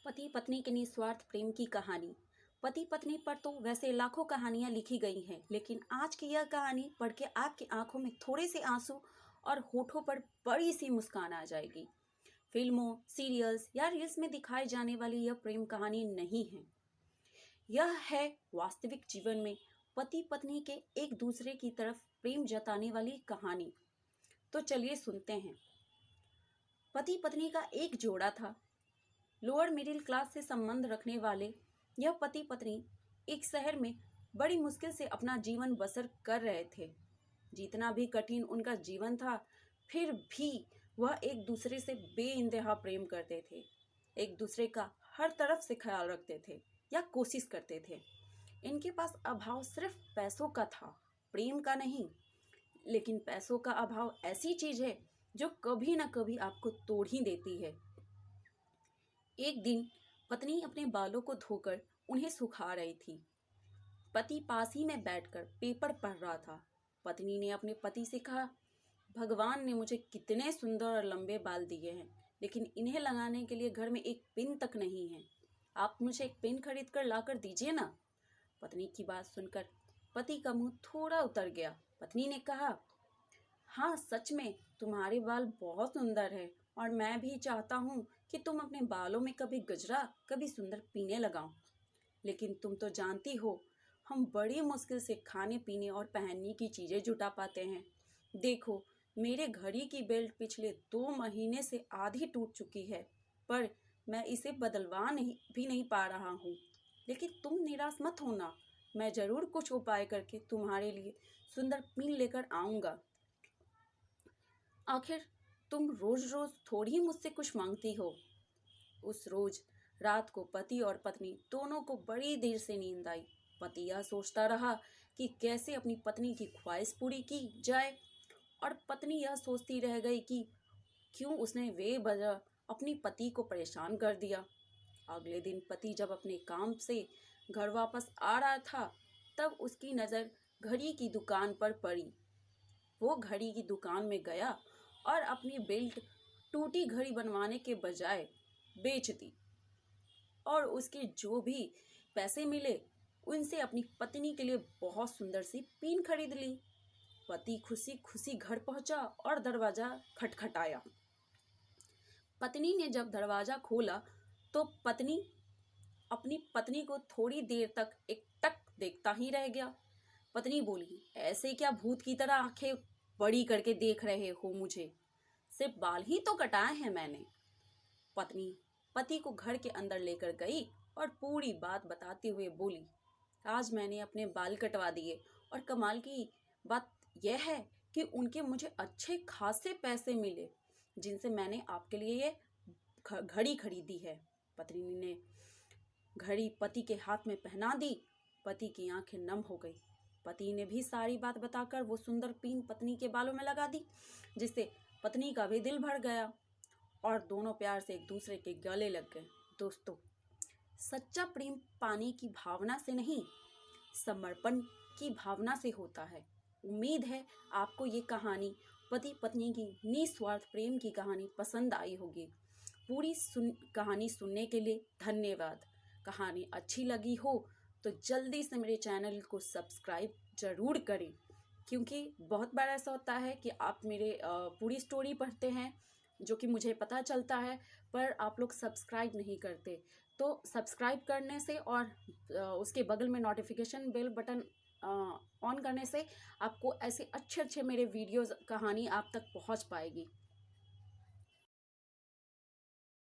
पति पत्नी के निस्वार्थ प्रेम की कहानी। पति पत्नी पर तो वैसे लाखों कहानियां लिखी गई हैं, लेकिन आज की यह कहानी पढ़ के आपकी आंखों में थोड़े से आंसू और होठों पर बड़ी सी मुस्कान आ जाएगी। फिल्मों, सीरियल्स या रील्स में दिखाई जाने वाली यह प्रेम कहानी नहीं है। यह है वास्तविक जीवन में पति पत्नी के एक दूसरे की तरफ प्रेम जताने वाली कहानी। तो चलिए सुनते हैं। पति पत्नी का एक जोड़ा था। लोअर मिडिल क्लास से संबंध रखने वाले यह पति पत्नी एक शहर में बड़ी मुश्किल से अपना जीवन बसर कर रहे थे। जितना भी कठिन उनका जीवन था, फिर भी वह एक दूसरे से बेइंतहा प्रेम करते थे। एक दूसरे का हर तरफ से ख्याल रखते थे या कोशिश करते थे। इनके पास अभाव सिर्फ पैसों का था, प्रेम का नहीं। लेकिन पैसों का अभाव ऐसी चीज है जो कभी ना कभी आपको तोड़ ही देती है। एक दिन पत्नी अपने बालों को धोकर उन्हें सुखा रही थी। पति पास ही में बैठकर पेपर पढ़ रहा था। पत्नी ने अपने पति से कहा, भगवान ने मुझे कितने सुंदर और लंबे बाल दिए हैं, लेकिन इन्हें लगाने के लिए घर में एक पिन तक नहीं है। आप मुझे एक पिन खरीद कर लाकर दीजिए ना। पत्नी की बात सुनकर पति का मुंह थोड़ा उतर गया। पत्नी ने कहा, हाँ सच में तुम्हारे बाल बहुत सुंदर है और मैं भी चाहता हूँ कि तुम अपने बालों में कभी गजरा, कभी सुंदर पीने लगाओ। लेकिन तुम तो जानती हो, हम बड़ी मुश्किल से खाने पीने और पहनने की चीज़ें जुटा पाते हैं। देखो, मेरे घड़ी की बेल्ट पिछले 2 महीने से आधी टूट चुकी है, पर मैं इसे बदलवा नहीं पा रहा हूँ। लेकिन तुम निराश मत होना, मैं ज़रूर कुछ उपाय करके तुम्हारे लिए सुंदर पिन लेकर आऊँगा। आखिर तुम रोज रोज थोड़ी ही मुझसे कुछ मांगती हो। उस रोज रात को पति और पत्नी दोनों को बड़ी देर से नींद आई। पति यह सोचता रहा कि कैसे अपनी पत्नी की ख्वाहिश पूरी की जाए, और पत्नी यह सोचती रह गई कि क्यों उसने बेवजह अपनी पति को परेशान कर दिया। अगले दिन पति जब अपने काम से घर वापस आ रहा था, तब उसकी नज़र घड़ी की दुकान पर पड़ी। वो घड़ी की दुकान में गया और अपनी बेल्ट टूटी घड़ी बनवाने के बजाय बेच दी, और उसके जो भी पैसे मिले उनसे अपनी पत्नी के लिए बहुत सुंदर सी पिन खरीद ली। पति खुशी खुशी घर पहुंचा और दरवाजा खटखटाया। पत्नी ने जब दरवाजा खोला तो अपनी पत्नी को थोड़ी देर तक एकटक देखता ही रह गया। पत्नी बोली, ऐसे क्या भूत की तरह आंखें बड़ी करके देख रहे हो मुझे? सिर्फ बाल ही तो कटाए हैं मैंने। पत्नी पति को घर के अंदर लेकर गई और पूरी बात बताते हुए बोली, आज मैंने अपने बाल कटवा दिए और कमाल की बात यह है कि उनके मुझे अच्छे खासे पैसे मिले, जिनसे मैंने आपके लिए ये घड़ी खरीदी है। पत्नी ने घड़ी पति के हाथ में पहना दी। पति की आंखें नम हो गई। पति ने भी सारी बात बताकर वो सुंदर पिन पत्नी के बालों में लगा दी, जिससे पत्नी का भी दिल भर गया और दोनों प्यार से एक दूसरे के गले लग गए। दोस्तों, सच्चा प्रेम पाने की भावना से नहीं, समर्पण की भावना से होता है। उम्मीद है आपको ये कहानी, पति पत्नी की निस्वार्थ प्रेम की कहानी पसंद आई होगी। पूरी कहानी सुनने के लिए धन्यवाद। कहानी अच्छी लगी हो तो जल्दी से मेरे चैनल को सब्सक्राइब ज़रूर करें, क्योंकि बहुत बार ऐसा होता है कि आप मेरे पूरी स्टोरी पढ़ते हैं, जो कि मुझे पता चलता है, पर आप लोग सब्सक्राइब नहीं करते। तो सब्सक्राइब करने से और उसके बगल में नोटिफिकेशन बेल बटन ऑन करने से आपको ऐसे अच्छे अच्छे मेरे वीडियोज़ कहानी आप तक पहुंच पाएगी।